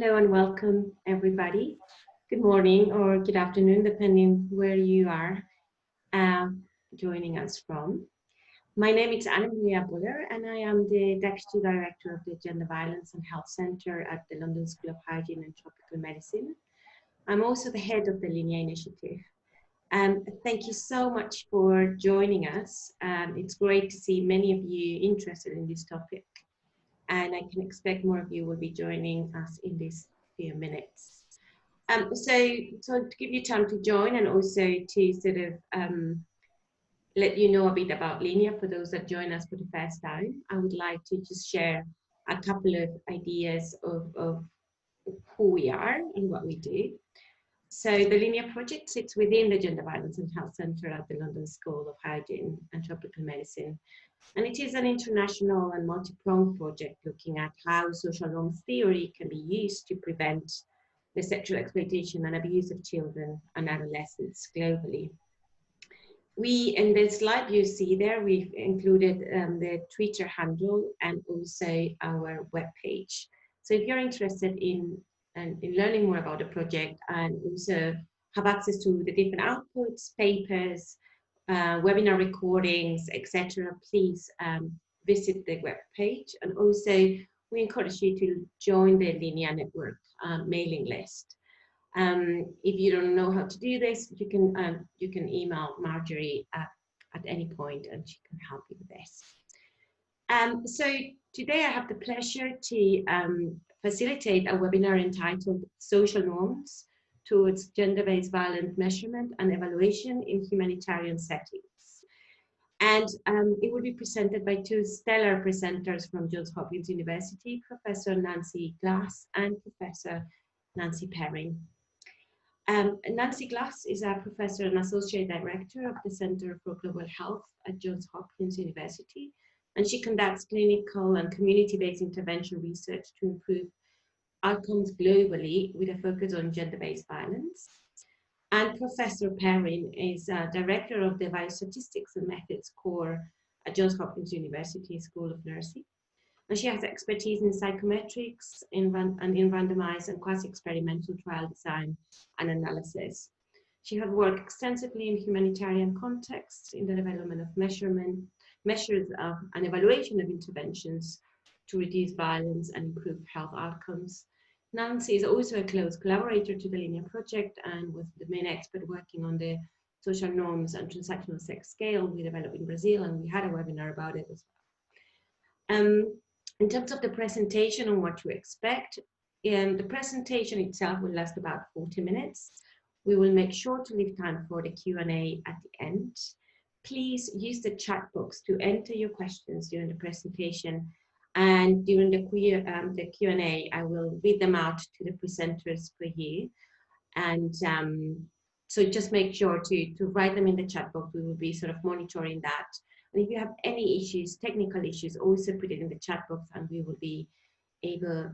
Hello and welcome, everybody. Good morning or good afternoon, depending where you are uh, joining us from. My name is Anna Maria Buller, and I am the Deputy Director of the Gender Violence and Health Centre at the London School of Hygiene and Tropical Medicine. I'm also the head of the LINEA initiative. Thank you so much for joining us. It's great to see many of you interested in this topic, and I can expect more of you will be joining us in these few minutes. So to give you time to join and also to sort of let you know a bit about LINEA for those that join us for the first time, I would like to just share a couple of ideas of who we are and what we do. So the LINEA project sits within the Gender Violence and Health Centre at the London School of Hygiene and Tropical Medicine. And it is an international and multi-pronged project looking at how social norms theory can be used to prevent the sexual exploitation and abuse of children and adolescents globally. In the slide you see there, we've included the Twitter handle and also our webpage. So if you're interested in learning more about the project and also have access to the different outputs, papers, webinar recordings, etc., please visit the webpage. And also, we encourage you to join the LINEA network mailing list. If you don't know how to do this, you can email Marjorie at any point, and she can help you with this. So today I have the pleasure to facilitate a webinar entitled Social Norms Towards Gender-Based Violence Measurement and Evaluation in Humanitarian Settings. And it will be presented by two stellar presenters from Johns Hopkins University, Professor Nancy Glass and Professor Nancy Perrin. Nancy Glass is a professor and associate director of the Center for Global Health at Johns Hopkins University, and she conducts clinical and community-based intervention research to improve outcomes globally with a focus on gender-based violence. And Professor Perrin is director of the Biostatistics and Methods Core at Johns Hopkins University School of Nursing. And she has expertise in psychometrics in randomized and quasi-experimental trial design and analysis. She has worked extensively in humanitarian contexts in the development of measures of and evaluation of interventions to reduce violence and improve health outcomes. Nancy is also a close collaborator to the LINEA project and was the main expert working on the social norms and transactional sex scale we developed in Brazil, and we had a webinar about it as well. In terms of the presentation and what to expect, the presentation itself will last about 40 minutes. We will make sure to leave time for the Q&A at the end. Please use the chat box to enter your questions during the presentation, and during the Q&A, I will read them out to the presenters for you. And so just make sure to write them in the chat box. We will be sort of monitoring that. And if you have any issues, technical issues, also put it in the chat box and we will be able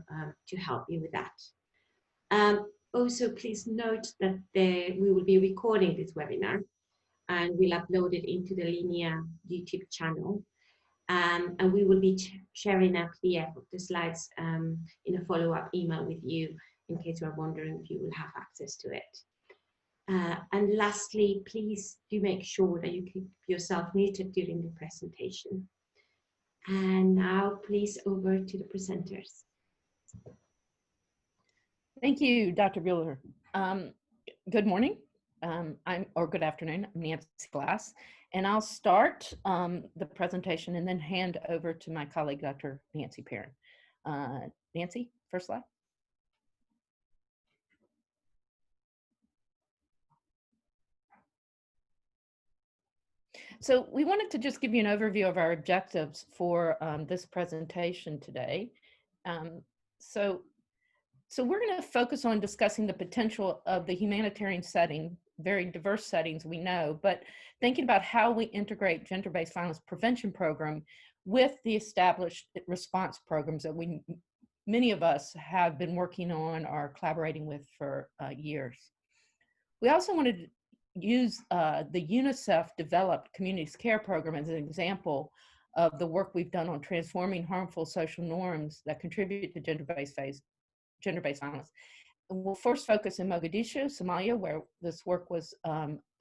to help you with that. Also, please note that we will be recording this webinar and we'll upload it into the LINEA YouTube channel. And we will be sharing a PDF of the slides in a follow-up email with you in case you are wondering if you will have access to it. And lastly, please do make sure that you keep yourself muted during the presentation. And now, please, over to the presenters. Thank you, Dr. Buller. Good morning, or good afternoon. I'm Nancy Glass, and I'll start the presentation and then hand over to my colleague, Dr. Nancy Perrin. Nancy, first slide. So we wanted to just give you an overview of our objectives for this presentation today. So we're going to focus on discussing the potential of the humanitarian setting, very diverse settings we know, but thinking about how we integrate gender-based violence prevention program with the established response programs that many of us have been working on or collaborating with for years. We also wanted to use the UNICEF developed communities care program as an example of the work we've done on transforming harmful social norms that contribute to gender-based gender-based violence. We'll first focus in Mogadishu, Somalia, where this work was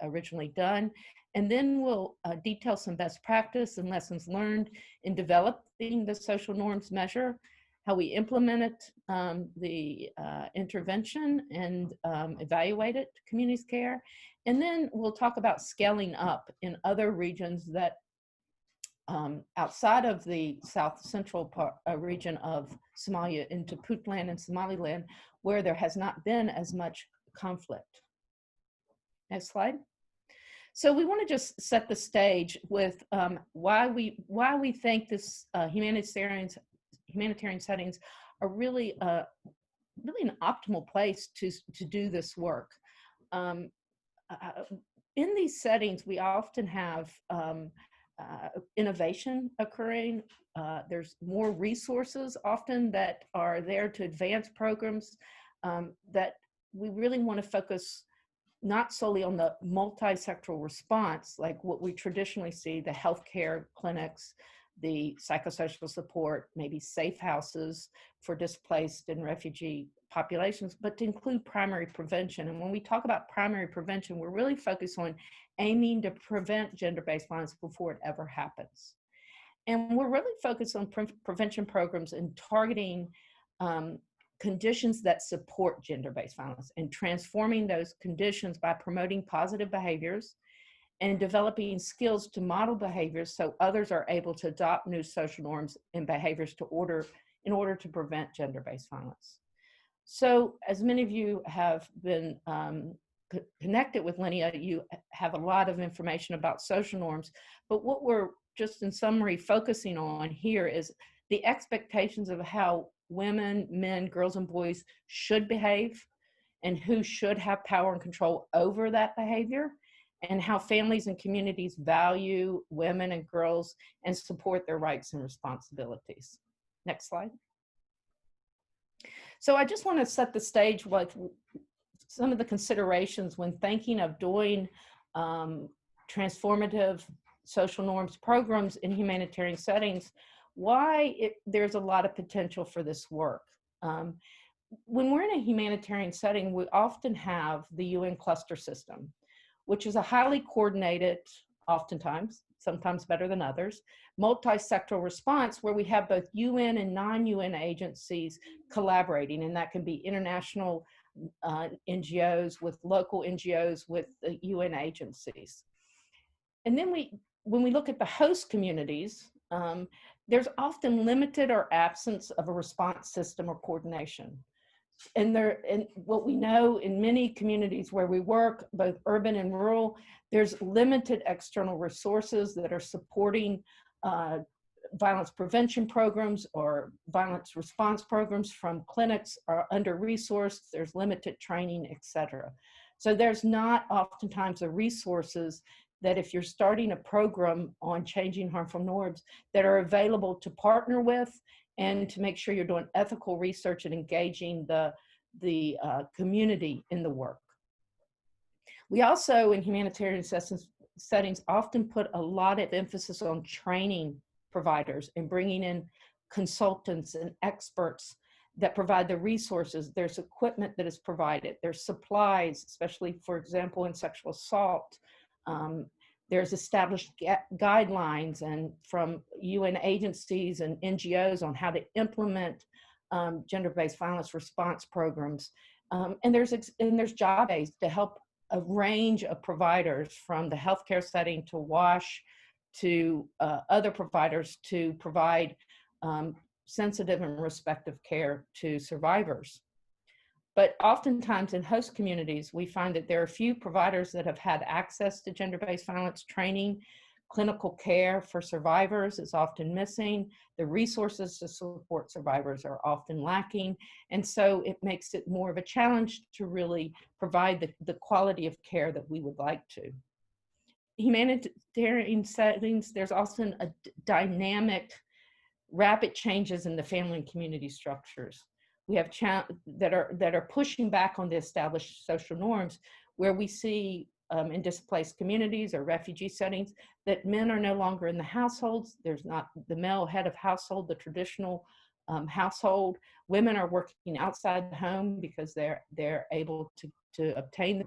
originally done. And then we'll detail some best practice and lessons learned in developing the social norms measure, how we implemented the intervention and evaluated communities care. And then we'll talk about scaling up in other regions that outside of the south central region of Somalia into Puntland and Somaliland, where there has not been as much conflict. Next slide. So we want to just set the stage with why we think this humanitarian settings are really an optimal place to do this work. In these settings, we often have innovation occurring. There's more resources often that are there to advance programs that we really want to focus not solely on the multi-sectoral response, like what we traditionally see, the healthcare clinics, the psychosocial support, maybe safe houses for displaced and refugee populations, but to include primary prevention. And when we talk about primary prevention, we're really focused on aiming to prevent gender-based violence before it ever happens. And we're really focused on prevention programs and targeting conditions that support gender-based violence and transforming those conditions by promoting positive behaviors and developing skills to model behaviors so others are able to adopt new social norms and behaviors in order to prevent gender-based violence. So as many of you have been connected with LINEA, you have a lot of information about social norms, but what we're just in summary focusing on here is the expectations of how women, men, girls, and boys should behave and who should have power and control over that behavior, and how families and communities value women and girls and support their rights and responsibilities. Next slide. So I just want to set the stage with some of the considerations when thinking of doing transformative social norms programs in humanitarian settings, why there's a lot of potential for this work. When we're in a humanitarian setting, we often have the UN cluster system, which is a highly coordinated, oftentimes, sometimes better than others, multi-sectoral response where we have both UN and non-UN agencies collaborating, and that can be international NGOs with local NGOs with the UN agencies. And then when we look at the host communities, there's often limited or absence of a response system or coordination. And what we know in many communities where we work, both urban and rural, there's limited external resources that are supporting violence prevention programs or violence response programs from clinics are under-resourced, there's limited training, etc. So there's not oftentimes the resources that if you're starting a program on changing harmful norms that are available to partner with and to make sure you're doing ethical research and engaging the community in the work. We also, in humanitarian settings, often put a lot of emphasis on training providers and bringing in consultants and experts that provide the resources. There's equipment that is provided. There's supplies, especially, for example, in sexual assault. There's established guidelines and from UN agencies and NGOs on how to implement gender-based violence response programs. And there's job aids to help a range of providers from the healthcare setting to WASH to other providers to provide sensitive and respective care to survivors. But oftentimes in host communities, we find that there are few providers that have had access to gender-based violence training. Clinical care for survivors is often missing. The resources to support survivors are often lacking. And so it makes it more of a challenge to really provide the quality of care that we would like to. Humanitarian settings, there's often a dynamic, rapid changes in the family and community structures. We have that are pushing back on the established social norms, where we see in displaced communities or refugee settings that men are no longer in the households. There's not the male head of household, the traditional household. Women are working outside the home because they're able to obtain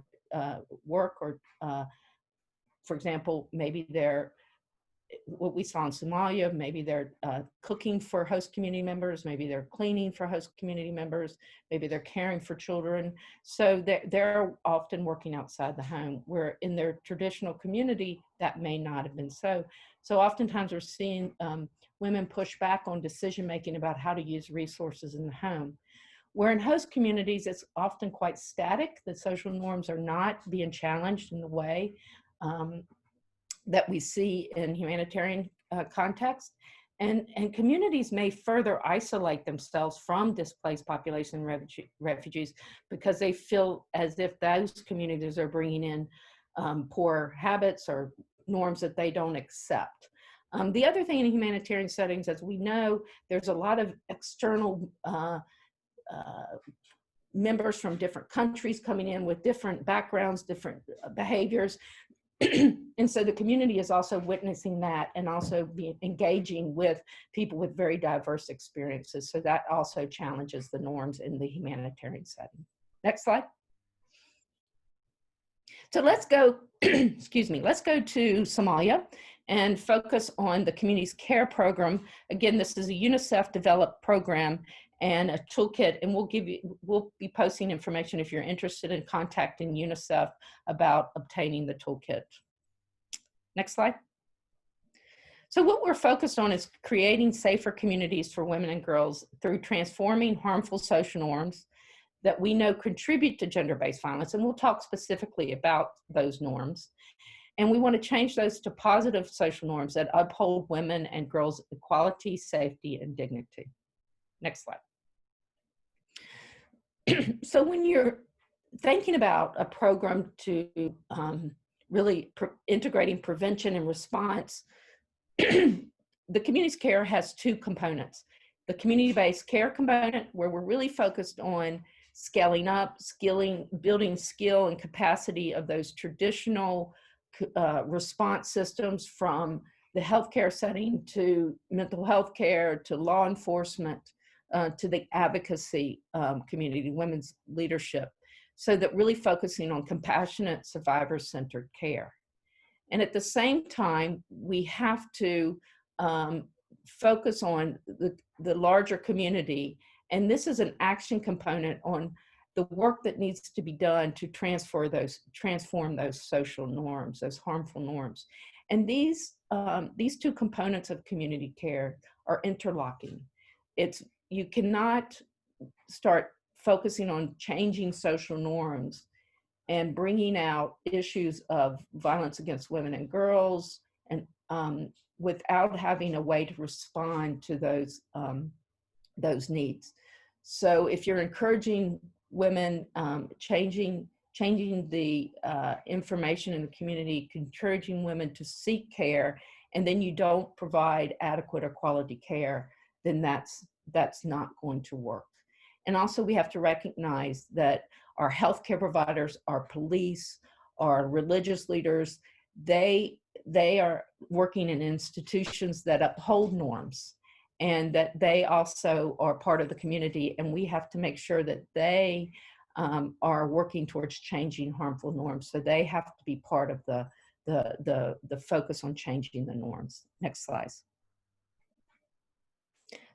work, or for example, maybe they're, what we saw in Somalia, maybe they're cooking for host community members, maybe they're cleaning for host community members, maybe they're caring for children. So they're often working outside the home, where in their traditional community, that may not have been so. So oftentimes we're seeing women push back on decision-making about how to use resources in the home. Where in host communities, it's often quite static. The social norms are not being challenged in the way that we see in humanitarian context. And communities may further isolate themselves from displaced population refugees because they feel as if those communities are bringing in poor habits or norms that they don't accept. The other thing in humanitarian settings, as we know, there's a lot of external members from different countries coming in with different backgrounds, different behaviors. And so the community is also witnessing that and also engaging with people with very diverse experiences. So that also challenges the norms in the humanitarian setting. Next slide. So let's go, excuse me, let's go to Somalia and focus on the Community's Care Program. Again, this is a UNICEF developed program and a toolkit, and we'll be posting information if you're interested in contacting UNICEF about obtaining the toolkit. Next slide. So what we're focused on is creating safer communities for women and girls through transforming harmful social norms that we know contribute to gender-based violence, and we'll talk specifically about those norms. And we want to change those to positive social norms that uphold women and girls' equality, safety, and dignity. Next slide. So when you're thinking about a program to really integrating prevention and response, the community's care has two components. The community-based care component, where we're really focused on scaling up, building skill and capacity of those traditional response systems, from the healthcare setting to mental health care to law enforcement, to the advocacy community, women's leadership. So that really focusing on compassionate, survivor-centered care. And at the same time, we have to focus on the larger community. And this is an action component on the work that needs to be done to transform those social norms, those harmful norms. And these two components of community care are interlocking. You cannot start focusing on changing social norms and bringing out issues of violence against women and girls, and without having a way to respond to those needs. So if you're encouraging women, changing the information in the community, encouraging women to seek care, and then you don't provide adequate or quality care, then that's not going to work. And also we have to recognize that our healthcare providers, our police, our religious leaders, they are working in institutions that uphold norms, and that they also are part of the community, and we have to make sure that they are working towards changing harmful norms. So they have to be part of the focus on changing the norms. Next slide.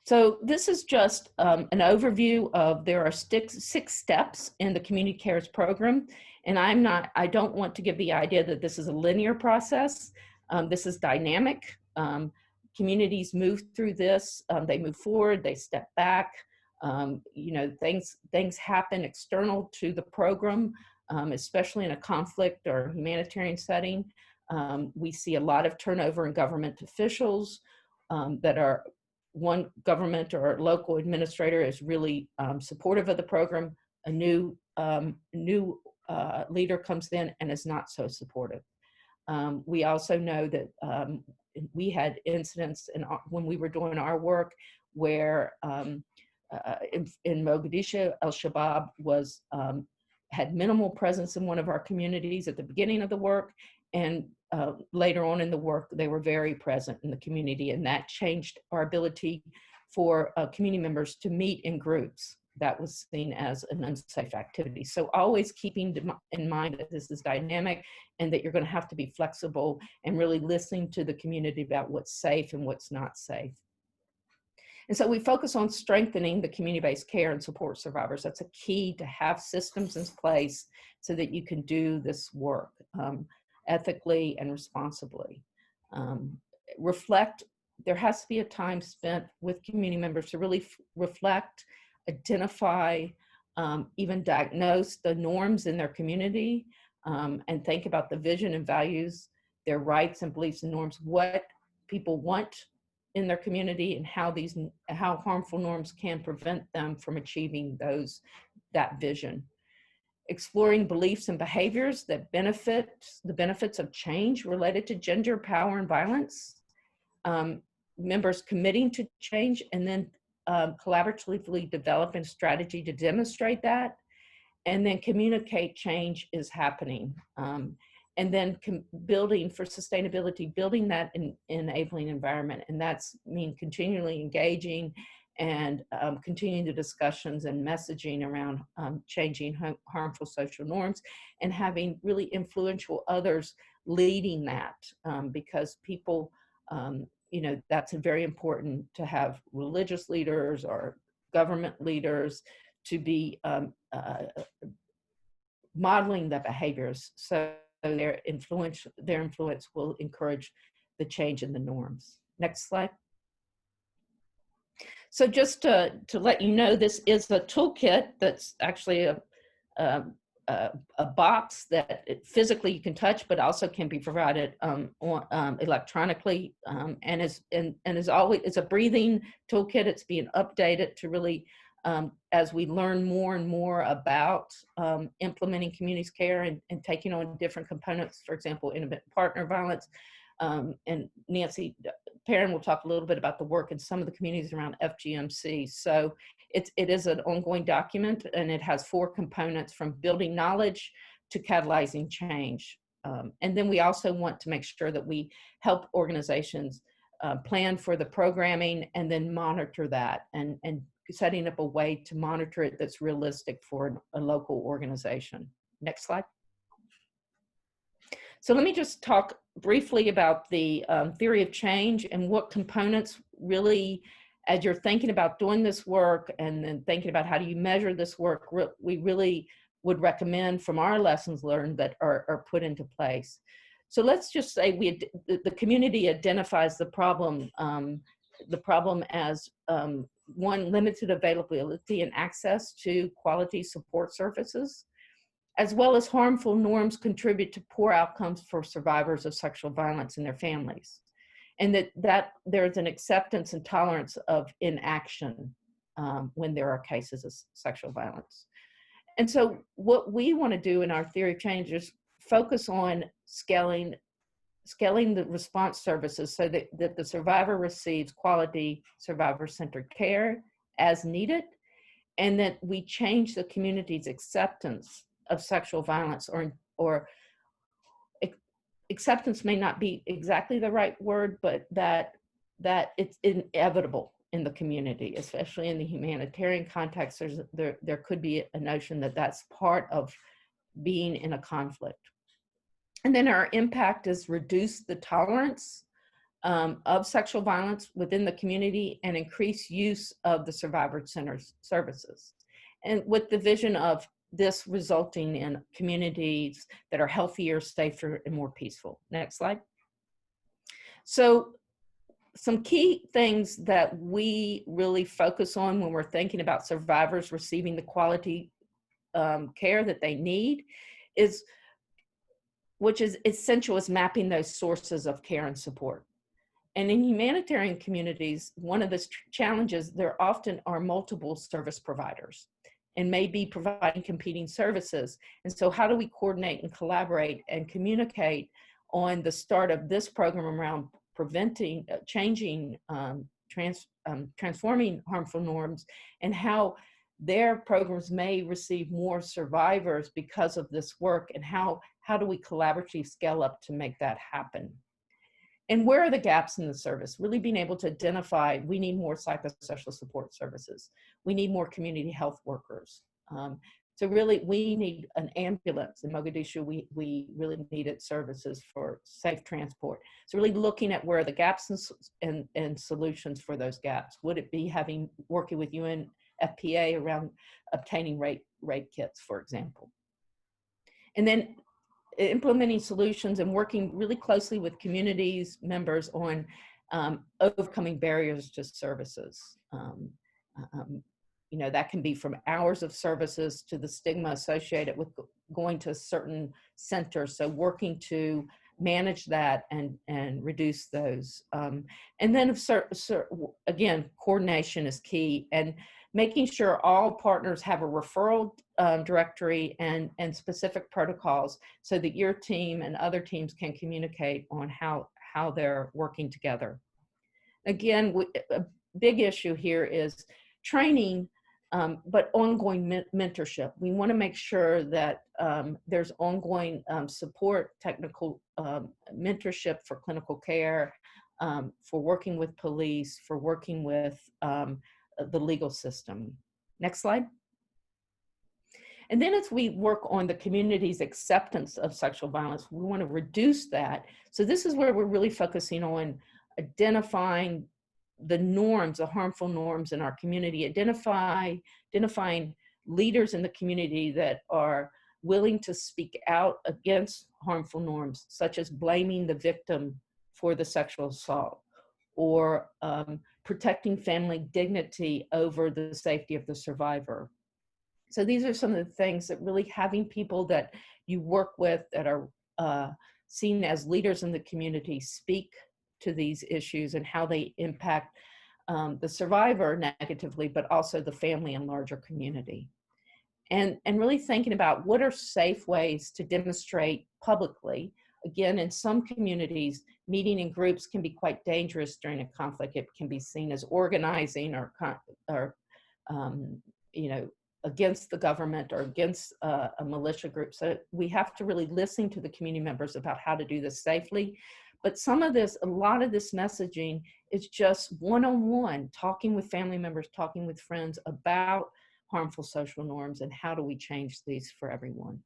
So this is just an overview of, there are six steps in the community cares program. And I don't want to give the idea that this is a linear process. This is dynamic. Communities move through this, they move forward, they step back. Things happen external to the program, especially in a conflict or humanitarian setting. We see a lot of turnover in government officials that are, one government or local administrator is really supportive of the program. A new leader comes in and is not so supportive. We also know that we had incidents when we were doing our work where in Mogadishu, al-Shabaab had minimal presence in one of our communities at the beginning of the work, and later on in the work, they were very present in the community, and that changed our ability for community members to meet in groups. That was seen as an unsafe activity. So always keeping in mind that this is dynamic and that you're going to have to be flexible and really listening to the community about what's safe and what's not safe. And so we focus on strengthening the community-based care and support survivors. That's a key, to have systems in place so that you can do this work ethically and responsibly. There has to be a time spent with community members to really reflect, identify, even diagnose the norms in their community, and think about the vision and values, their rights and beliefs and norms, what people want in their community, and how harmful norms can prevent them from achieving that vision. Exploring beliefs and behaviors that the benefits of change related to gender, power, and violence. Members committing to change, and then collaboratively developing a strategy to demonstrate that, and then communicate change is happening. And then building for sustainability, building that enabling environment. And that's continually engaging and continuing the discussions and messaging around changing harmful social norms, and having really influential others leading that, because people, that's very important to have religious leaders or government leaders to be modeling the behaviors, so their influence will encourage the change in the norms. Next slide. So just to let you know, this is a toolkit that's actually a box that physically you can touch, but also can be provided electronically, and is always, it's a breathing toolkit. It's being updated to really, as we learn more and more about implementing community care and taking on different components, for example, intimate partner violence. And Nancy Perrin will talk a little bit about the work in some of the communities around FGMC. So it is an ongoing document, and it has 4 components, from building knowledge to catalyzing change. And then we also want to make sure that we help organizations plan for the programming and then monitor that, and setting up a way to monitor it that's realistic for a local organization. Next slide. So let me just talk briefly about the theory of change and what components really, as you're thinking about doing this work and then thinking about how do you measure this work, we really would recommend from our lessons learned that are put into place. So let's just say the community identifies the problem as one, limited availability and access to quality support services, as well as harmful norms contribute to poor outcomes for survivors of sexual violence and their families. And that there's an acceptance and tolerance of inaction when there are cases of sexual violence. And so what we want to do in our theory of change is focus on scaling the response services so that the survivor receives quality survivor-centered care as needed, and that we change the community's acceptance of sexual violence, or acceptance may not be exactly the right word, but that it's inevitable in the community, especially in the humanitarian context. There could be a notion that that's part of being in a conflict. And then our impact is reduce the tolerance of sexual violence within the community and increase use of the survivor-centered services. And with the vision of this resulting in communities that are healthier, safer, and more peaceful. Next slide. So some key things that we really focus on when we're thinking about survivors receiving the quality care that they need which is essential, is mapping those sources of care and support. And in humanitarian communities, one of the challenges, there often are multiple service providers and may be providing competing services. And so how do we coordinate and collaborate and communicate on the start of this program around preventing, changing, transforming harmful norms, and how their programs may receive more survivors because of this work, and how do we collaboratively scale up to make that happen? And where are the gaps in the service? Really being able to identify, we need more psychosocial support services. We need more community health workers. So really, we need an ambulance. In Mogadishu, we really needed services for safe transport. So really looking at where are the gaps and solutions for those gaps. Would it be working with UNFPA around obtaining rape kits, for example? And then implementing solutions and working really closely with communities members on overcoming barriers to services. You know, that can be from hours of services to the stigma associated with going to certain centers. So working to manage that and reduce those. And then again, coordination is key, and making sure all partners have a referral directory and specific protocols so that your team and other teams can communicate on how they're working together. Again, a big issue here is training, but ongoing mentorship. We want to make sure that there's ongoing support, technical mentorship for clinical care, for working with police, for working with the legal system. Next slide. And then as we work on the community's acceptance of sexual violence, we want to reduce that. So this is where we're really focusing on identifying the norms, the harmful norms in our community, identifying leaders in the community that are willing to speak out against harmful norms, such as blaming the victim for the sexual assault, or protecting family dignity over the safety of the survivor. So these are some of the things that really having people that you work with that are seen as leaders in the community speak to these issues and how they impact the survivor negatively, but also the family and larger community. And really thinking about what are safe ways to demonstrate publicly. Again, in some communities, meeting in groups can be quite dangerous during a conflict. It can be seen as organizing or you know, against the government or against a militia group. So we have to really listen to the community members about how to do this safely. But a lot of this messaging is just one-on-one, talking with family members, talking with friends about harmful social norms and how do we change these for everyone.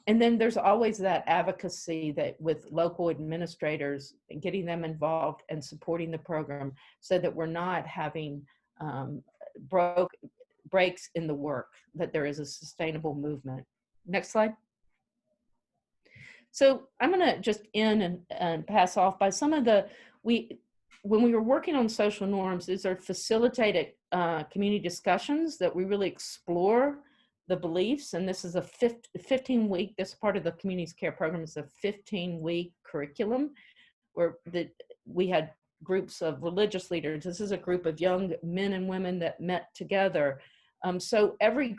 And then there's always that advocacy that with local administrators, getting them involved and supporting the program so that we're not having breaks in the work, that there is a sustainable movement. Next slide. So I'm going to just end and pass off by some of when we were working on social norms, these are facilitated community discussions that we really explore the beliefs. And this is a 15-week, this part of the community's care program is a 15-week curriculum where we had groups of religious leaders. This is a group of young men and women that met together. So every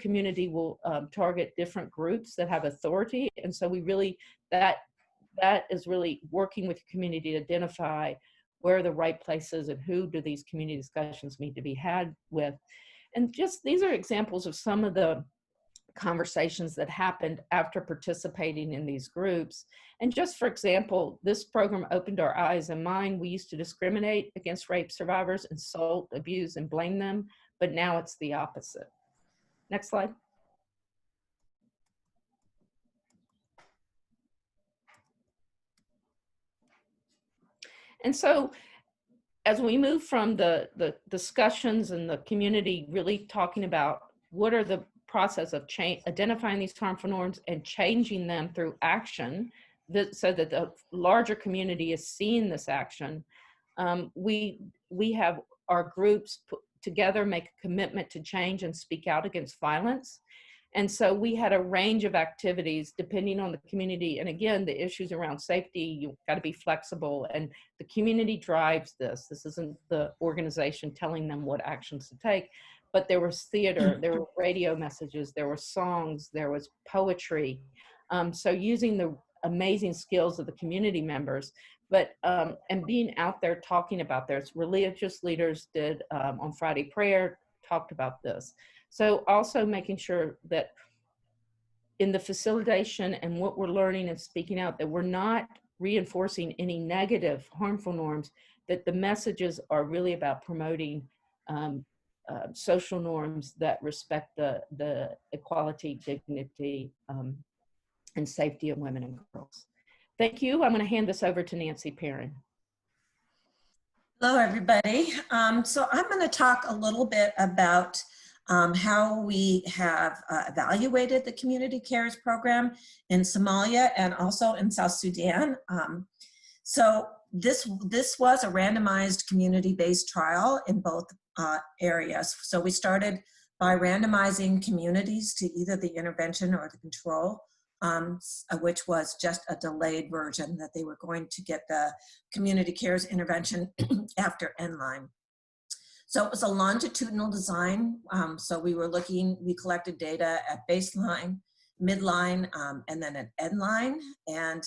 community will target different groups that have authority. And so we really, that is really working with the community to identify where are the right places and who do these community discussions need to be had with. And just, these are examples of some of the conversations that happened after participating in these groups. And just for example, this program opened our eyes and mind. We used to discriminate against rape survivors, insult, abuse, and blame them, but now it's the opposite. Next slide. And so as we move from the discussions and the community really talking about what are the process of identifying these harmful norms and changing them through action, so that the larger community is seeing this action, we have our groups put together, make a commitment to change and speak out against violence. And so we had a range of activities depending on the community. And again, the issues around safety, you've got to be flexible, and the community drives this. This isn't the organization telling them what actions to take, but there was theater, there were radio messages, there were songs, there was poetry. So using the amazing skills of the community members, but and being out there talking about this. Religious leaders did on Friday prayer, talked about this. So also making sure that in the facilitation and what we're learning and speaking out, that we're not reinforcing any negative, harmful norms, that the messages are really about promoting social norms that respect the equality, dignity, and safety of women and girls. Thank you. I'm going to hand this over to Nancy Perrin. Hello, everybody. So I'm going to talk a little bit about how we have evaluated the Community Cares Program in Somalia and also in South Sudan. So this was a randomized community-based trial in both areas. So we started by randomizing communities to either the intervention or the control, which was just a delayed version that they were going to get the community cares intervention after NLINE. So it was a longitudinal design. So we collected data at baseline, midline, and then at endline. And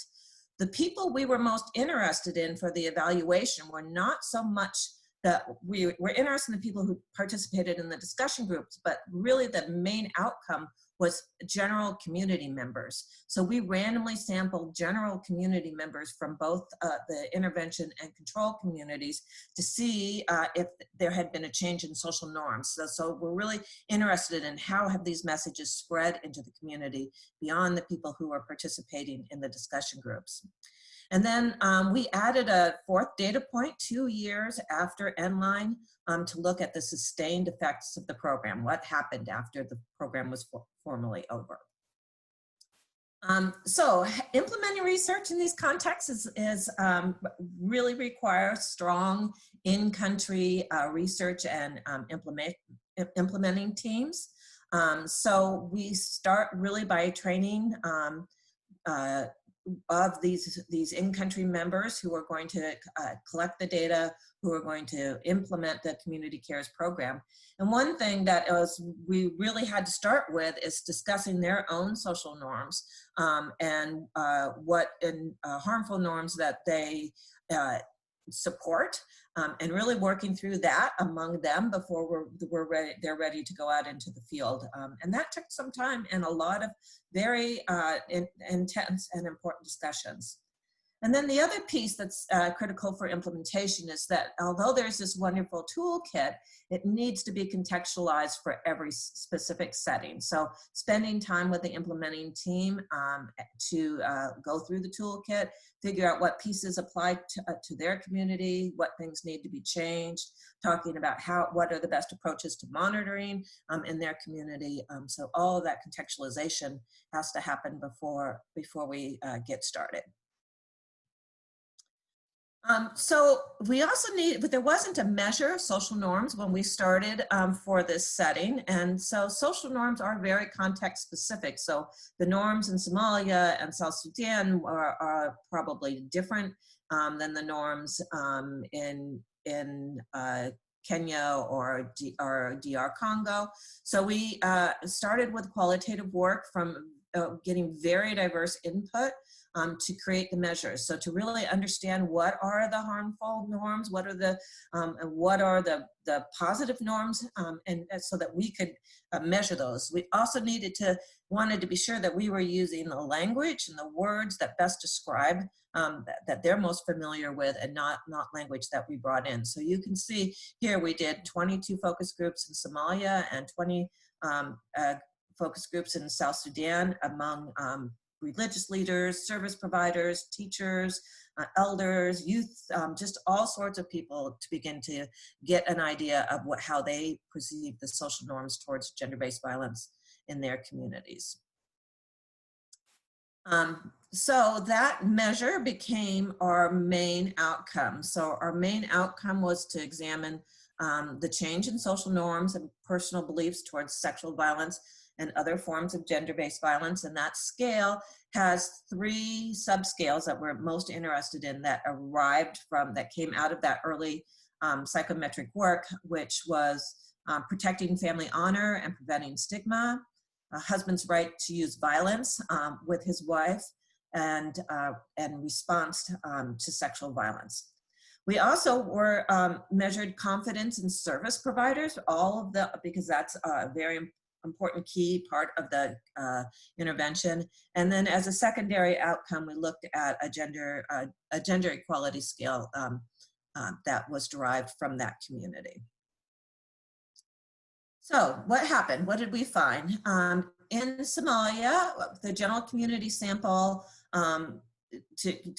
the people we were most interested in for the evaluation were not so much that we were interested in the people who participated in the discussion groups, but really the main outcome was general community members. So we randomly sampled general community members from both the intervention and control communities to see if there had been a change in social norms. So we're really interested in how have these messages spread into the community beyond the people who are participating in the discussion groups. And then we added a fourth data point 2 years after NLINE to look at the sustained effects of the program, what happened after the program was formally over. So implementing research in these contexts is really requires strong in-country research and implementing teams. So we start really by training of these in-country members who are going to collect the data, who are going to implement the community cares program. And one thing that we really had to start with is discussing their own social norms and what harmful norms that they support, and really working through that among them before they're ready to go out into the field. And that took some time and a lot of very intense and important discussions. And then the other piece that's critical for implementation is that although there's this wonderful toolkit, it needs to be contextualized for every specific setting. So spending time with the implementing team to go through the toolkit, figure out what pieces apply to their community, what things need to be changed, talking about what are the best approaches to monitoring in their community. So all of that contextualization has to happen before we get started. So we also but there wasn't a measure of social norms when we started for this setting. And so social norms are very context specific. So the norms in Somalia and South Sudan are probably different than the norms in Kenya or DR Congo. So we started with qualitative work from getting very diverse input to create the measures. So to really understand what are the harmful norms, what are the positive norms, and so that we could measure those. We also wanted to be sure that we were using the language and the words that best describe that they're most familiar with, and not language that we brought in. So you can see here we did 22 focus groups in Somalia and 20 focus groups in South Sudan among religious leaders, service providers, teachers, elders, youth, just all sorts of people to begin to get an idea of how they perceive the social norms towards gender-based violence in their communities. So that measure became our main outcome. So our main outcome was to examine the change in social norms and personal beliefs towards sexual violence and other forms of gender-based violence. And that scale has 3 subscales that we're most interested in that came out of that early psychometric work, which was protecting family honor and preventing stigma, a husband's right to use violence with his wife, and response to sexual violence. We also measured confidence in service providers, because that's very important key part of the intervention. And then as a secondary outcome, we looked at a gender equality scale that was derived from that community. So what happened? What did we find? In Somalia, the general community sample, to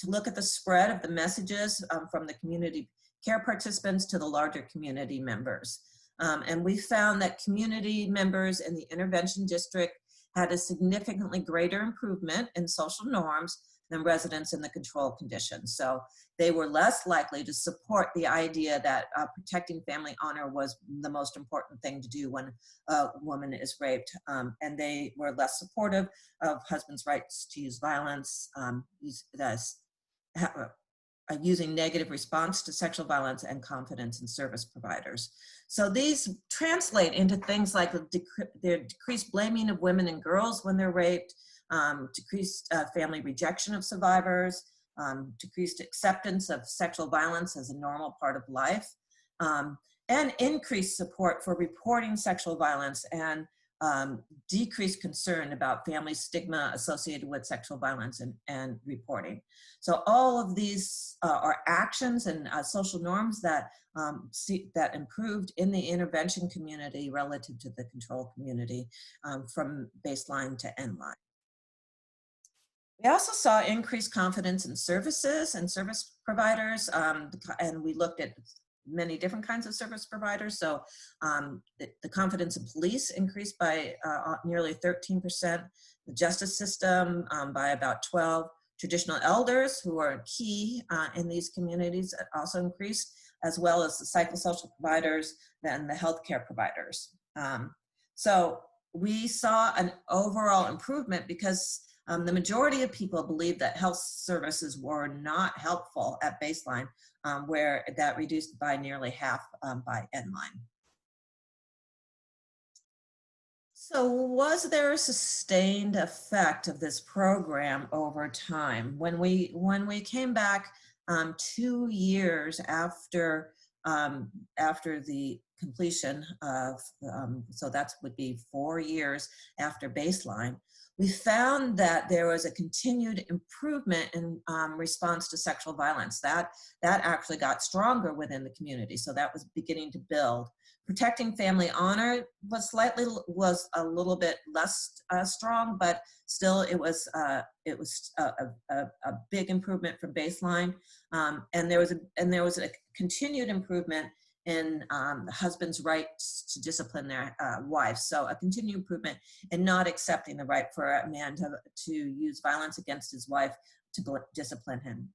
look at the spread of the messages from the community care participants to the larger community members. And we found that community members in the intervention district had a significantly greater improvement in social norms than residents in the control conditions. So they were less likely to support the idea that protecting family honor was the most important thing to do when a woman is raped. And they were less supportive of husbands' rights to use violence, using negative response to sexual violence, and confidence in service providers. So these translate into things like the decreased blaming of women and girls when they're raped, decreased family rejection of survivors, decreased acceptance of sexual violence as a normal part of life, and increased support for reporting sexual violence and decreased concern about family stigma associated with sexual violence and reporting. So all of these are actions and social norms that that improved in the intervention community relative to the control community from baseline to end line. We also saw increased confidence in services and service providers, and we looked at many different kinds of service providers. So the confidence in police increased by nearly 13%, the justice system by about 12%, traditional elders who are key in these communities also increased, as well as the psychosocial providers and the healthcare providers. So we saw an overall improvement because the majority of people believe that health services were not helpful at baseline, where that reduced by nearly half by end line. So was there a sustained effect of this program over time? When we came back 2 years after the completion of, so that would be 4 years after baseline, we found that there was a continued improvement in response to sexual violence. That actually got stronger within the community, so that was beginning to build. Protecting family honor was a little bit less strong, but still it was a big improvement from baseline, and there was a continued improvement in the husband's rights to discipline their wives. So a continued improvement in not accepting the right for a man to use violence against his wife to discipline him.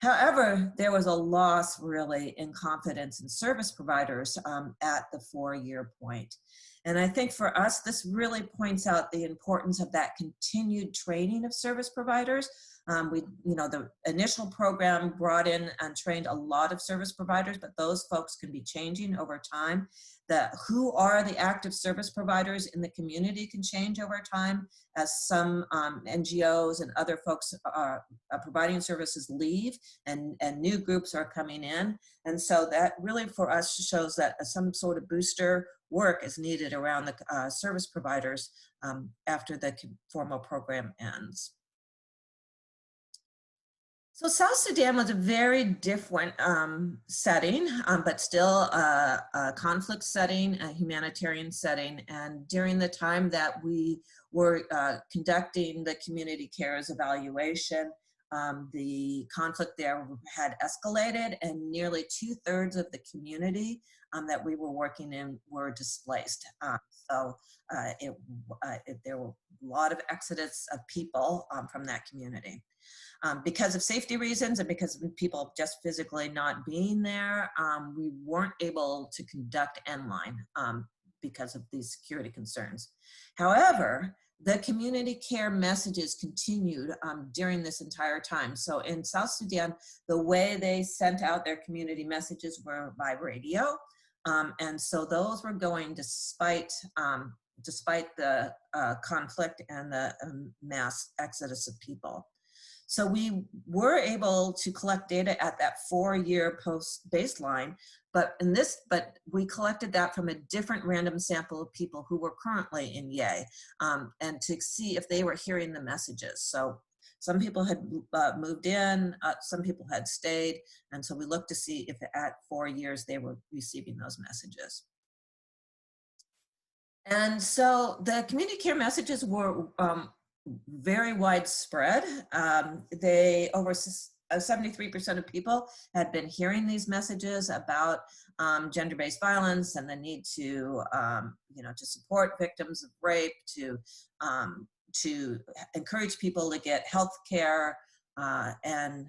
However, there was a loss really in confidence in service providers at the 4-year point. And I think for us, this really points out the importance of that continued training of service providers. The initial program brought in and trained a lot of service providers, but those folks can be changing over time. Who are the active service providers in the community can change over time as some NGOs and other folks providing services leave and new groups are coming in. And so that really for us shows that some sort of booster work is needed around the service providers after the formal program ends. So South Sudan was a very different setting, but still a conflict setting, a humanitarian setting. And during the time that we were conducting the community cares evaluation, the conflict there had escalated, and nearly 2/3 of the community that we were working in were displaced. There were a lot of exodus of people from that community. Because of safety reasons and because of people just physically not being there, we weren't able to conduct end-line because of these security concerns. However, the community care messages continued during this entire time. So in South Sudan, the way they sent out their community messages were by radio. And so those were going despite the conflict and the mass exodus of people. So we were able to collect data at that 4-year post baseline, but we collected that from a different random sample of people who were currently in Yay, and to see if they were hearing the messages. So some people had moved in, some people had stayed, and so we looked to see if at 4 years they were receiving those messages. And so the community care messages were very widespread. Over 73% of people had been hearing these messages about gender-based violence and the need to, to support victims of rape, to encourage people to get health care, and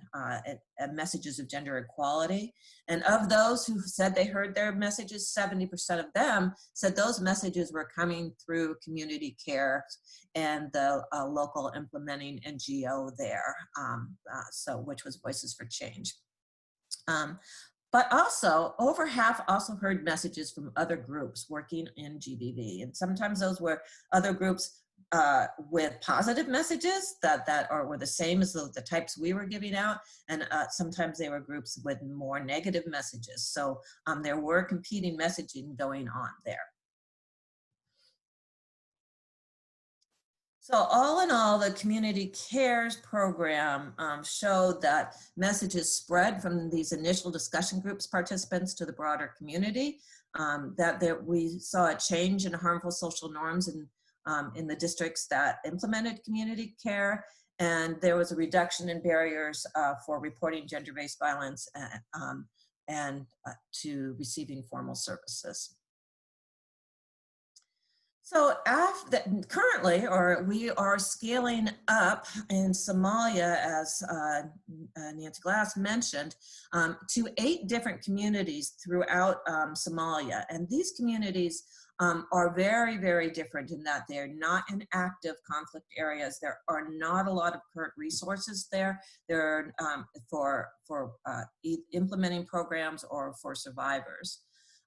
messages of gender equality. And of those who said they heard their messages, 70% of them said those messages were coming through community care and the local implementing NGO there, which was Voices for Change. But also, over half also heard messages from other groups working in GBV. And sometimes those were other groups with positive messages that were the same as the types we were giving out, and sometimes they were groups with more negative messages. So there were competing messaging going on there. So all in all, the Community Cares program showed that messages spread from these initial discussion groups participants to the broader community, that we saw a change in harmful social norms in the districts that implemented community care, and there was a reduction in barriers for reporting gender-based violence and to receiving formal services. So currently, we are scaling up in Somalia, as Nancy Glass mentioned, to 8 different communities throughout Somalia. And these communities are very, very different in that they're not in active conflict areas. There are not a lot of current resources there. They're for implementing programs or for survivors.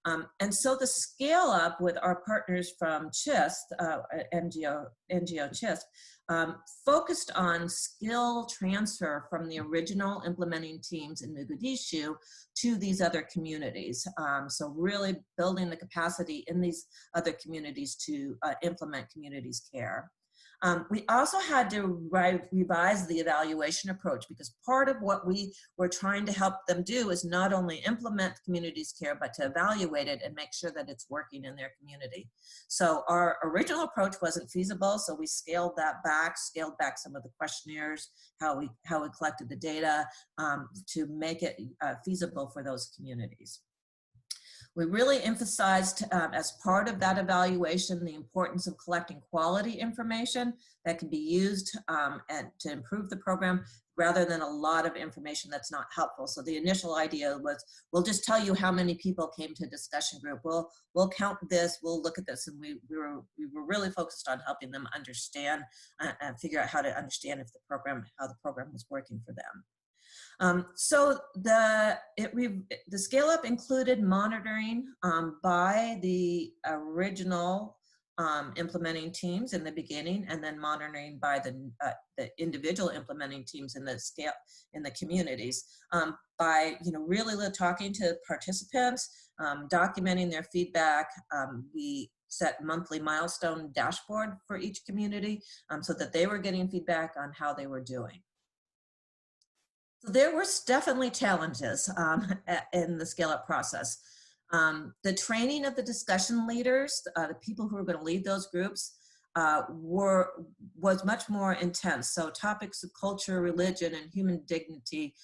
And so the scale up with our partners from CHIST, NGO CHIST, focused on skill transfer from the original implementing teams in Mogadishu to these other communities. So really building the capacity in these other communities to implement communities care. We also had to revise the evaluation approach, because part of what we were trying to help them do is not only implement communities care, but to evaluate it and make sure that it's working in their community. So our original approach wasn't feasible, so we scaled back some of the questionnaires, how we collected the data to make it feasible for those communities. We really emphasized as part of that evaluation the importance of collecting quality information that can be used and to improve the program, rather than a lot of information that's not helpful. So the initial idea was, we'll just tell you how many people came to a discussion group. We'll count this, we'll look at this, and we were really focused on helping them understand and figure out how to understand how the program was working for them. So the scale up included monitoring by the original implementing teams in the beginning, and then monitoring by the individual implementing teams in the communities, by really talking to participants, documenting their feedback. We set monthly milestone dashboard for each community so that they were getting feedback on how they were doing. So there were definitely challenges in the scale-up process. The training of the discussion leaders, the people who were going to lead those groups, was much more intense. So topics of culture, religion, and human dignity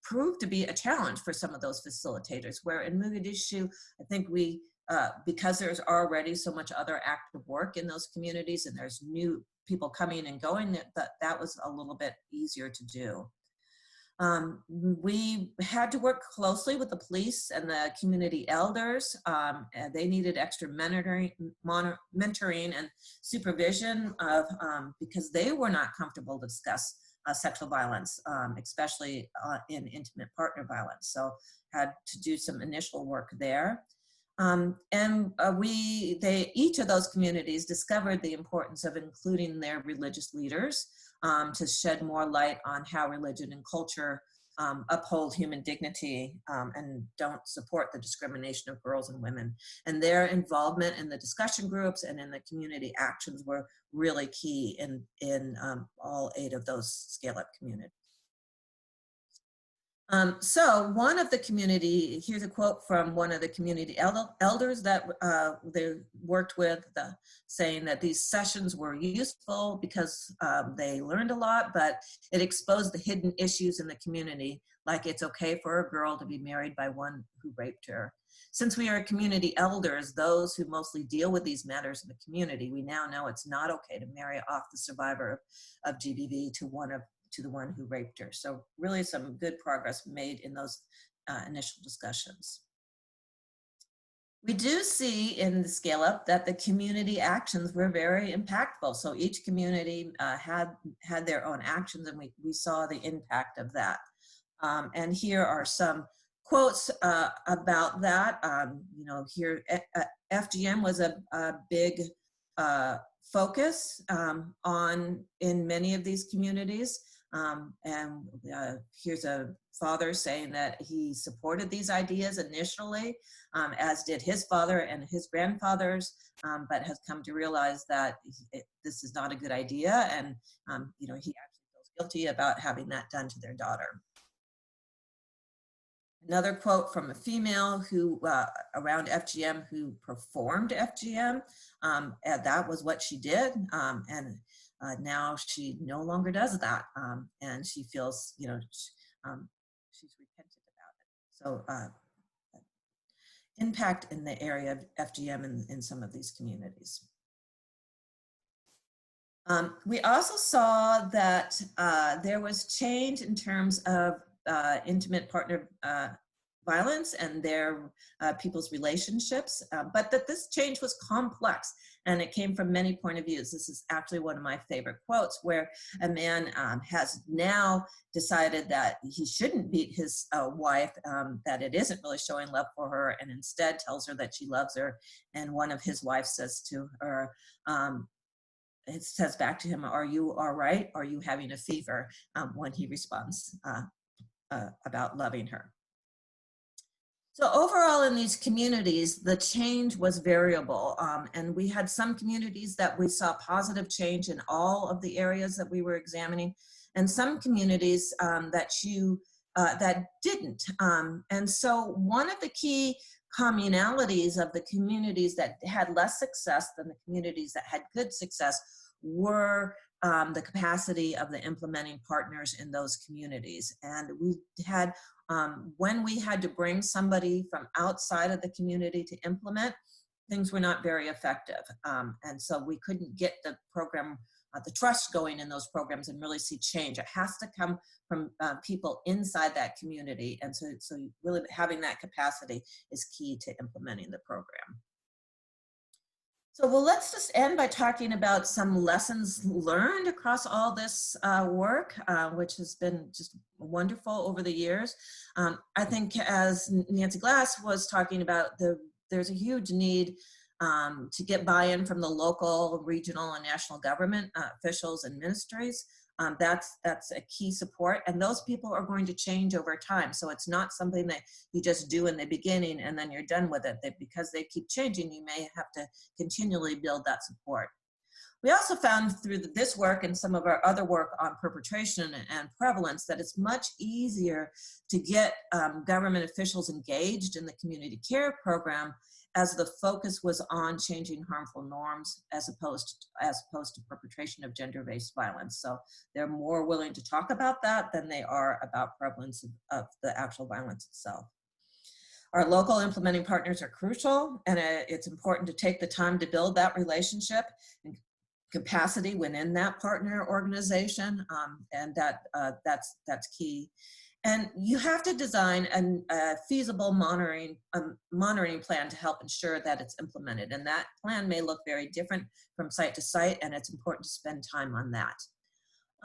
proved to be a challenge for some of those facilitators, where in Mogadishu, I think because there's already so much other active work in those communities, and there's new people coming and going, that was a little bit easier to do. We had to work closely with the police and the community elders. And they needed extra mentoring and supervision because they were not comfortable to discuss sexual violence, especially in intimate partner violence. So had to do some initial work there. Each of those communities discovered the importance of including their religious leaders to shed more light on how religion and culture uphold human dignity and don't support the discrimination of girls and women. And their involvement in the discussion groups and in the community actions were really key in all 8 of those scale-up communities. So one of the community, here's a quote from one of the community elders that they worked with, saying that these sessions were useful because they learned a lot, but it exposed the hidden issues in the community, like it's okay for a girl to be married by one who raped her. Since we are community elders, those who mostly deal with these matters in the community, we now know it's not okay to marry off the survivor of GBV to the one who raped her. So really some good progress made in those initial discussions. We do see in the scale up that the community actions were very impactful. So each community had their own actions, and we saw the impact of that. And here are some quotes about that. You know, here FGM was a big focus in many of these communities. And here's a father saying that he supported these ideas initially, as did his father and his grandfathers, but has come to realize that this is not a good idea. And, you know, he actually feels guilty about having that done to their daughter. Another quote from a female who, around FGM, who performed FGM, and that was what she did. And now she no longer does that, and she feels, you know, she's repented about it. So impact in the area of FGM in some of these communities. We also saw that there was change in terms of intimate partner violence and their people's relationships, but that this change was complex and it came from many point of views. This is actually one of my favorite quotes, where a man has now decided that he shouldn't beat his wife, that it isn't really showing love for her, and instead tells her that she loves her. And one of his wives says to her, it says back to him, "Are you all right? Are you having a fever?" When he responds about loving her. So overall in these communities, the change was variable. And we had some communities that we saw positive change in all of the areas that we were examining, and some communities that didn't. And so one of the key commonalities of the communities that had less success than the communities that had good success were the capacity of the implementing partners in those communities. And we had, when we had to bring somebody from outside of the community to implement, things were not very effective. And so we couldn't get the program, the trust going in those programs and really see change. It has to come from people inside that community. And so really having that capacity is key to implementing the program. So, well, let's just end by talking about some lessons learned across all this work, which has been just wonderful over the years. I think, as Nancy Glass was talking about, there's a huge need to get buy-in from the local, regional, and national government officials and ministries. That's a key support, and those people are going to change over time. So it's not something that you just do in the beginning and then you're done with it. Because they keep changing, you may have to continually build that support. We also found through this work and some of our other work on perpetration and prevalence that it's much easier to get government officials engaged in the community care program as the focus was on changing harmful norms as opposed to perpetration of gender-based violence. So they're more willing to talk about that than they are about prevalence of the actual violence itself. Our local implementing partners are crucial, and it's important to take the time to build that relationship and capacity within that partner organization, and that's key. And you have to design a feasible monitoring plan to help ensure that it's implemented. And that plan may look very different from site to site, and it's important to spend time on that.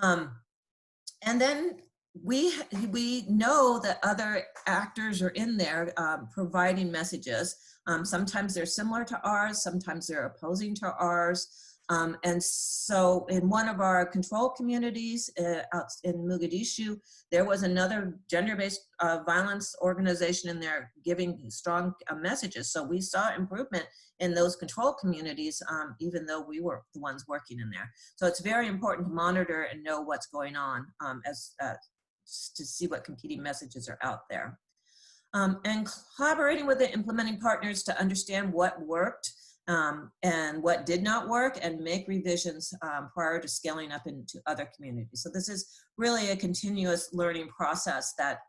And then we know that other actors are in there providing messages. Sometimes they're similar to ours, sometimes they're opposing to ours. And so in one of our control communities out in Mogadishu, there was another gender-based violence organization in there giving strong messages. So we saw improvement in those control communities, even though we were the ones working in there. So it's very important to monitor and know what's going on to see what competing messages are out there. And collaborating with the implementing partners to understand what worked and what did not work, and make revisions prior to scaling up into other communities. So this is really a continuous learning process that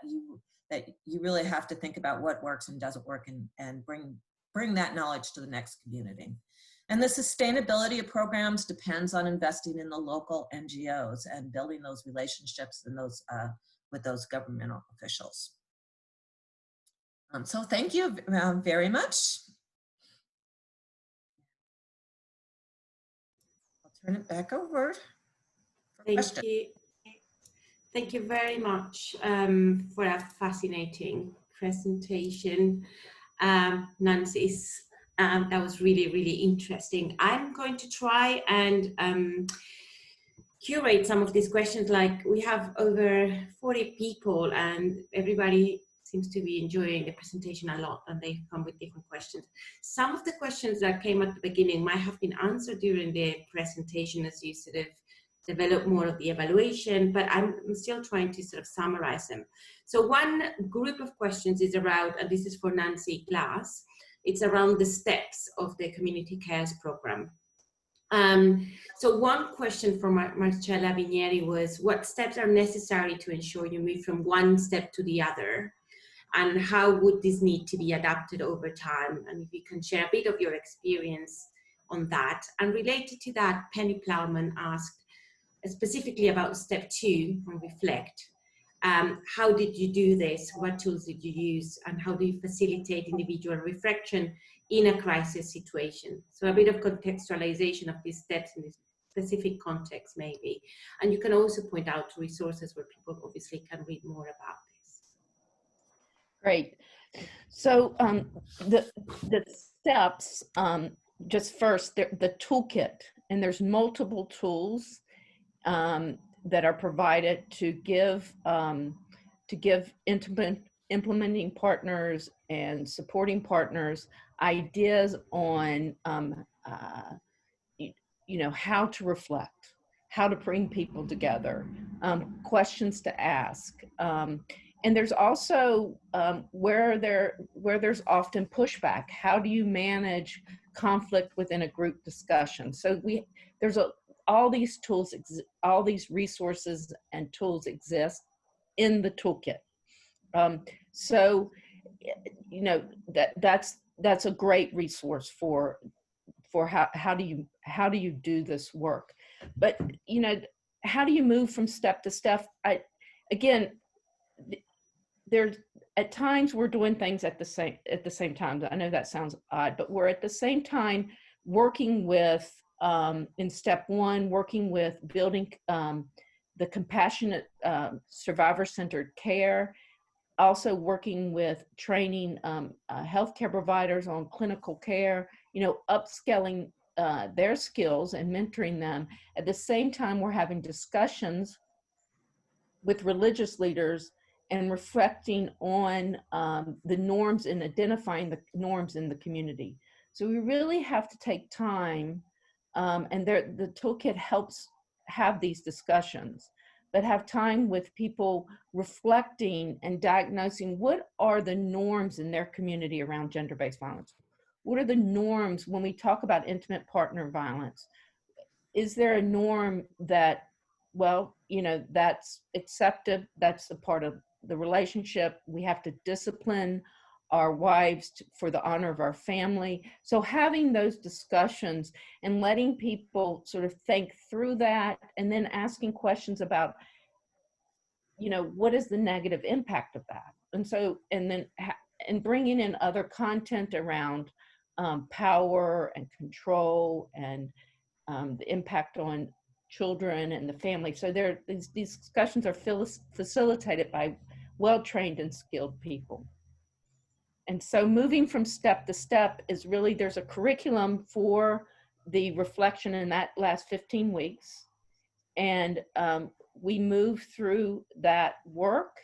you really have to think about what works and doesn't work, and bring that knowledge to the next community. And the sustainability of programs depends on investing in the local NGOs and building those relationships and those with those governmental officials. So thank you very much. I'll turn it back over for questions. Thank you. Thank you very much for a fascinating presentation, Nancy's. That was really, really interesting. I'm going to try and curate some of these questions. Like, we have over 40 people and everybody seems to be enjoying the presentation a lot, and they come with different questions. Some of the questions that came at the beginning might have been answered during the presentation as you sort of develop more of the evaluation, but I'm still trying to sort of summarize them. So one group of questions is around, and this is for Nancy Glass, it's around the steps of the community cares program. So one question from Marcella Vinieri was, what steps are necessary to ensure you move from one step to the other? And how would this need to be adapted over time? And if you can share a bit of your experience on that. And related to that, Penny Plowman asked specifically about step 2 on reflect. How did you do this? What tools did you use? And how do you facilitate individual reflection in a crisis situation? So a bit of contextualization of these steps in this specific context maybe. And you can also point out resources where people obviously can read more about this. Great. So the steps, just first, the toolkit, and there's multiple tools that are provided to give implementing partners and supporting partners ideas on how to reflect, how to bring people together, questions to ask. And there's also where there's often pushback. How do you manage conflict within a group discussion? So all these tools, all these resources and tools exist in the toolkit. So that's a great resource for how do you do this work. But how do you move from step to step? There's at times we're doing things at the same time. I know that sounds odd, but we're at the same time working with in step 1, working with building the compassionate survivor-centered care, also working with training healthcare providers on clinical care, upskilling their skills and mentoring them. At the same time, we're having discussions with religious leaders and reflecting on the norms and identifying the norms in the community. So we really have to take time, and the toolkit helps have these discussions, but have time with people reflecting and diagnosing what are the norms in their community around gender-based violence. What are the norms when we talk about intimate partner violence? Is there a norm that, well, that's accepted, that's a part of the relationship, we have to discipline our wives for the honor of our family? So having those discussions and letting people sort of think through that, and then asking questions about, what is the negative impact of that? And so, and bringing in other content around power and control and the impact on children and the family. So these discussions are facilitated by well-trained and skilled people. And so moving from step to step is really, there's a curriculum for the reflection in that last 15 weeks. And we move through that work,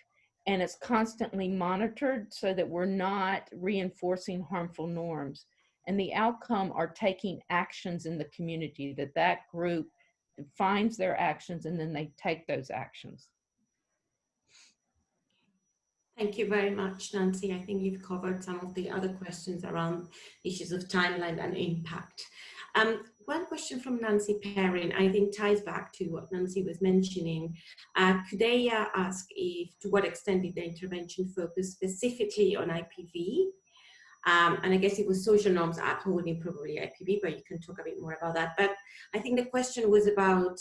and it's constantly monitored so that we're not reinforcing harmful norms. And the outcome are taking actions in the community, that group defines their actions and then they take those actions. Thank you very much, Nancy. I think you've covered some of the other questions around issues of timeline and impact. One question from Nancy Perrin, I think ties back to what Nancy was mentioning. Could I ask to what extent did the intervention focus specifically on IPV? And I guess it was social norms upholding probably IPV, but you can talk a bit more about that. But I think the question was about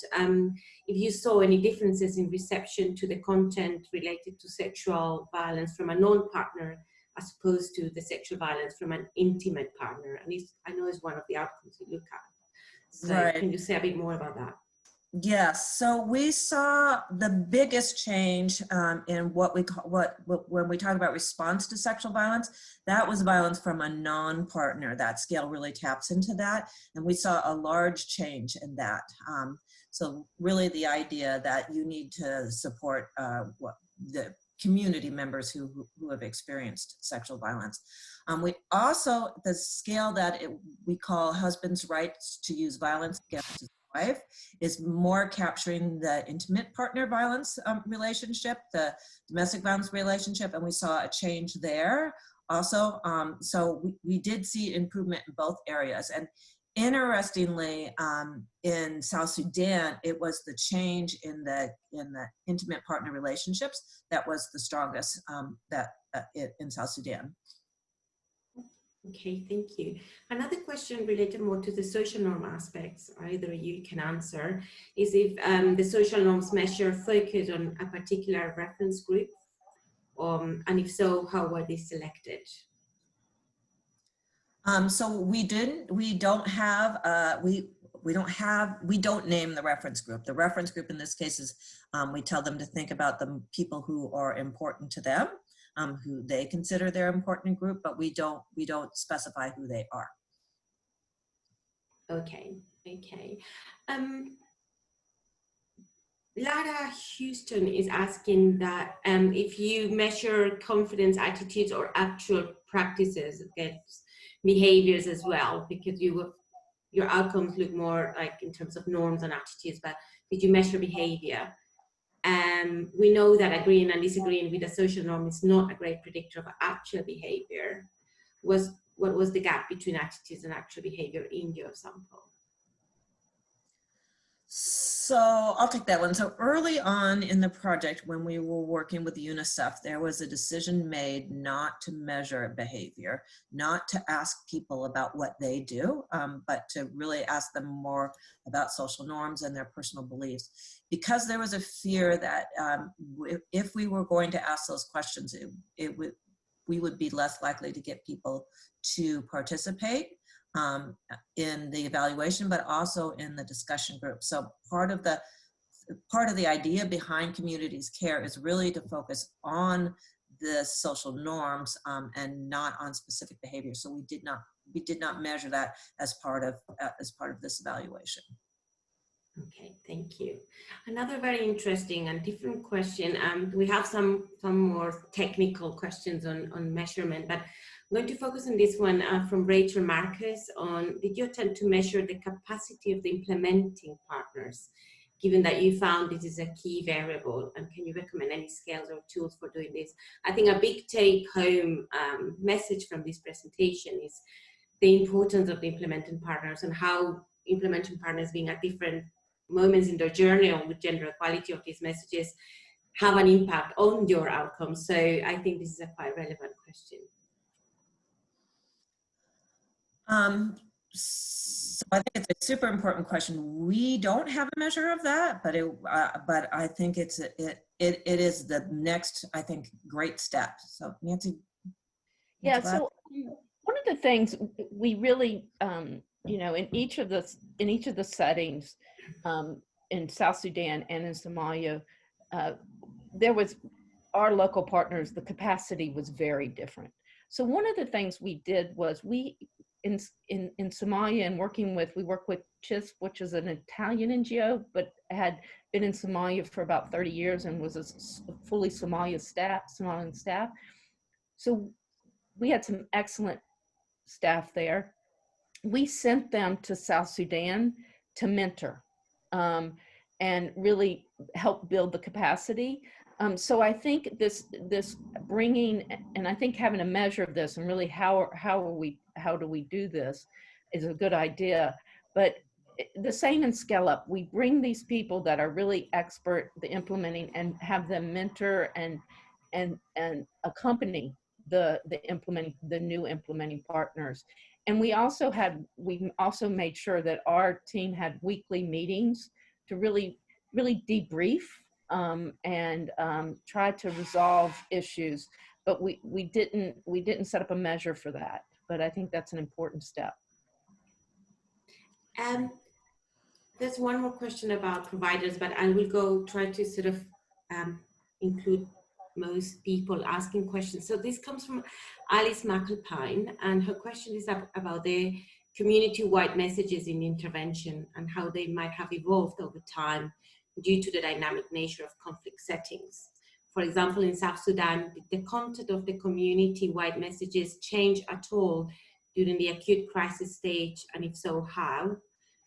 if you saw any differences in reception to the content related to sexual violence from a non-partner as opposed to the sexual violence from an intimate partner. And I know it's one of the outcomes we look at. So Right. Can you say a bit more about that? Yes, so we saw the biggest change in what we call, when we talk about response to sexual violence, that was violence from a non-partner. That scale really taps into that, and we saw a large change in that. So really the idea that you need to support the community members who have experienced sexual violence. We also, the scale that we call husband's rights to use violence against his wife is more capturing the intimate partner violence relationship, the domestic violence relationship, and we saw a change there also. So we did see improvement in both areas. And interestingly, in South Sudan, it was the change in the intimate partner relationships that was the strongest in South Sudan. Okay, thank you. Another question related more to the social norm aspects, either you can answer, is if the social norms measure focus on a particular reference group, and if so, how were they selected? So we don't name the reference group. The reference group in this case is, we tell them to think about the people who are important to them, who they consider their important group, but we don't specify who they are. Okay. Lara Houston is asking that if you measure confidence, attitudes, or actual practices against behaviors as well, because your outcomes look more like in terms of norms and attitudes, but did you measure behavior? We know that agreeing and disagreeing with a social norm is not a great predictor of actual behavior. What was the gap between attitudes and actual behavior in your sample? So I'll take that one. So early on in the project, when we were working with UNICEF, there was a decision made not to measure behavior, not to ask people about what they do, but to really ask them more about social norms and their personal beliefs. Because there was a fear that if we were going to ask those questions, we would be less likely to get people to participate in the evaluation, but also in the discussion group. So part of the idea behind communities care is really to focus on the social norms and not on specific behavior. So we did not measure that as part of this evaluation. Okay, thank you. Another very interesting and different question. We have some more technical questions on measurement, but I'm going to focus on this one from Rachel Marcus on, did you attempt to measure the capacity of the implementing partners, given that you found this is a key variable, and can you recommend any scales or tools for doing this? I think a big take-home message from this presentation is the importance of the implementing partners and how implementing partners being at different moments in their journey on with gender equality of these messages have an impact on your outcomes. So I think this is a quite relevant question. So I think it's a super important question. We don't have a measure of that, but I think it is the next, I think, great step. So Nancy. Yeah. So one of the things we really, in each of the settings, in South Sudan and in Somalia, our local partners, the capacity was very different. So one of the things we did was we in Somalia and we work with CHISP, which is an Italian NGO, but had been in Somalia for about 30 years and was a fully Somalian staff. So we had some excellent staff there. We sent them to South Sudan to mentor and really help build the capacity. So I think this bringing, and I think having a measure of this and really how do we do this is a good idea. But the same in Scale Up, we bring these people that are really expert the implementing and have them mentor and accompany the new implementing partners. And we also made sure that our team had weekly meetings to really debrief and try to resolve issues. But we didn't set up a measure for that. But I think that's an important step. There's one more question about providers, but I will try to sort of include most people asking questions. So this comes from Alice McAlpine, and her question is about the community-wide messages in intervention and how they might have evolved over time due to the dynamic nature of conflict settings. For example, in South Sudan, did the content of the community-wide messages change at all during the acute crisis stage, and if so, how?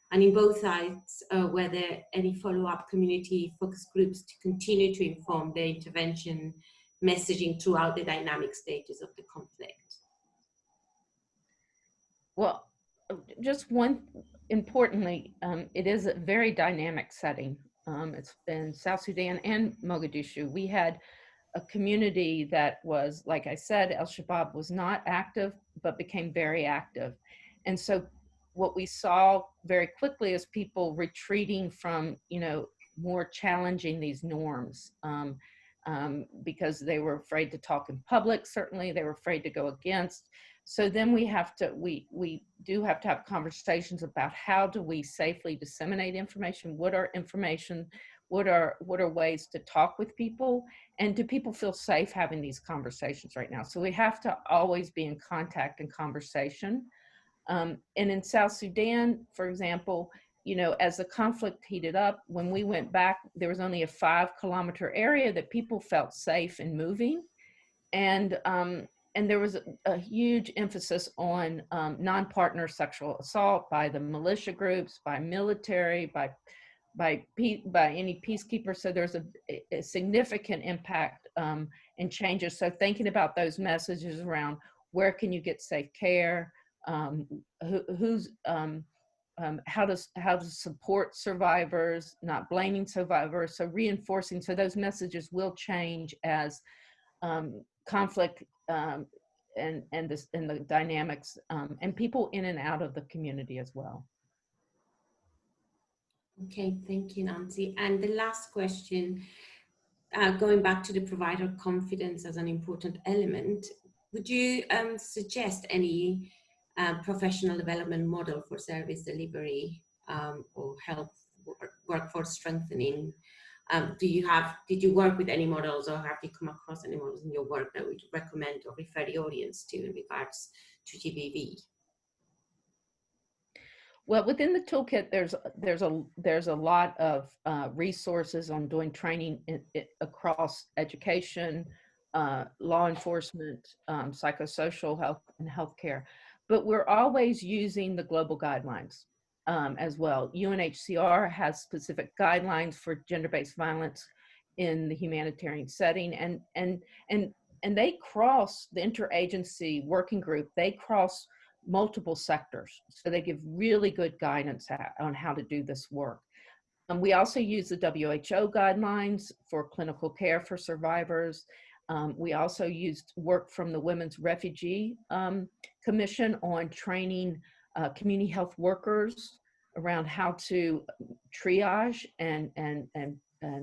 And in both sides, were there any follow-up community focus groups to continue to inform the intervention messaging throughout the dynamic stages of the conflict? Well, just importantly, it is a very dynamic setting. It's been South Sudan and Mogadishu. We had a community that was, like I said, Al-Shabaab was not active, but became very active. And so what we saw very quickly is people retreating from, more challenging these norms because they were afraid to talk in public. Certainly they were afraid to go against. So then we do have to have conversations about how do we safely disseminate information? What are ways to talk with people? And do people feel safe having these conversations right now? So we have to always be in contact and conversation. And in South Sudan, for example, as the conflict heated up, when we went back, there was only a 5-kilometer area that people felt safe in moving. And there was a huge emphasis on non-partner sexual assault by the militia groups, by military, by any peacekeeper. So there's a significant impact and changes. So thinking about those messages around where can you get safe care, how to support survivors, not blaming survivors, so reinforcing. So those messages will change as conflict and the dynamics and people in and out of the community as well. Okay, thank you, Nancy. And the last question, going back to the provider confidence as an important element, would you suggest any professional development model for service delivery or health workforce strengthening? Did you work with any models, or have you come across any models in your work that would recommend or refer the audience to in regards to GBV? Well, within the toolkit, there's a lot of resources on doing training across education, law enforcement, psychosocial health, and healthcare. But we're always using the global guidelines as well. UNHCR has specific guidelines for gender-based violence in the humanitarian setting, and they cross the interagency working group. They cross multiple sectors, so they give really good guidance on how to do this work. We also use the WHO guidelines for clinical care for survivors. We also used work from the Women's Refugee Commission on training community health workers around how to triage and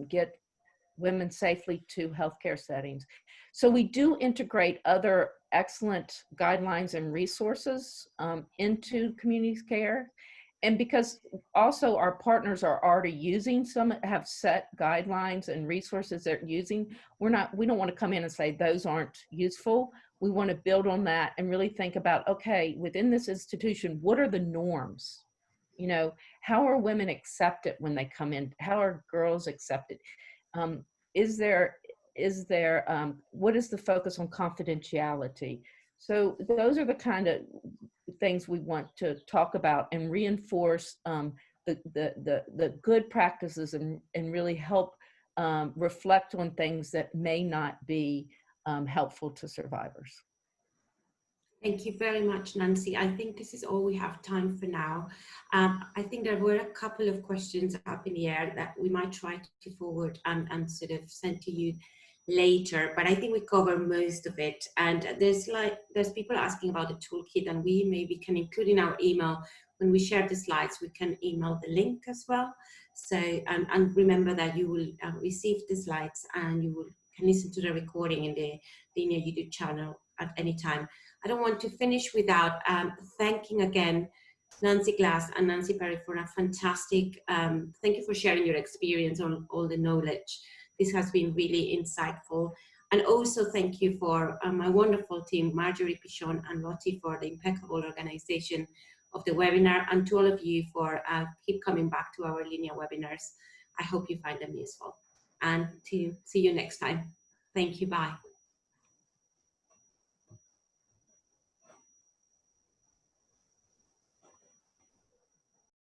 get women safely to healthcare settings. So we do integrate other excellent guidelines and resources into community care. And because also our partners are already using some, have set guidelines and resources they're using, we don't want to come in and say those aren't useful. we want to build on that and really think about, okay, within this institution, what are the norms? You know, how are women accepted when they come in? How are girls accepted? What is the focus on confidentiality? So those are the kind of things we want to talk about and reinforce the good practices and really help reflect on things that may not be helpful to survivors. Thank you very much, Nancy. I think this is all we have time for now. I think there were a couple of questions up in the air that we might try to forward and sort of send to you later, but I think we cover most of it. And there's people asking about the toolkit, and we maybe can include in our email when we share the slides. We can email the link as well. So and remember that you will receive the slides and you can listen to the recording in the LINEA YouTube channel at any time. I don't want to finish without thanking again Nancy Glass and Nancy Perry for a fantastic, thank you for sharing your experience on all the knowledge. This has been really insightful. And also thank you for my wonderful team, Marjorie Pichon and Lottie, for the impeccable organization of the webinar, and to all of you for keep coming back to our LINEA webinars. I hope you find them useful, and to see you next time. Thank you, bye.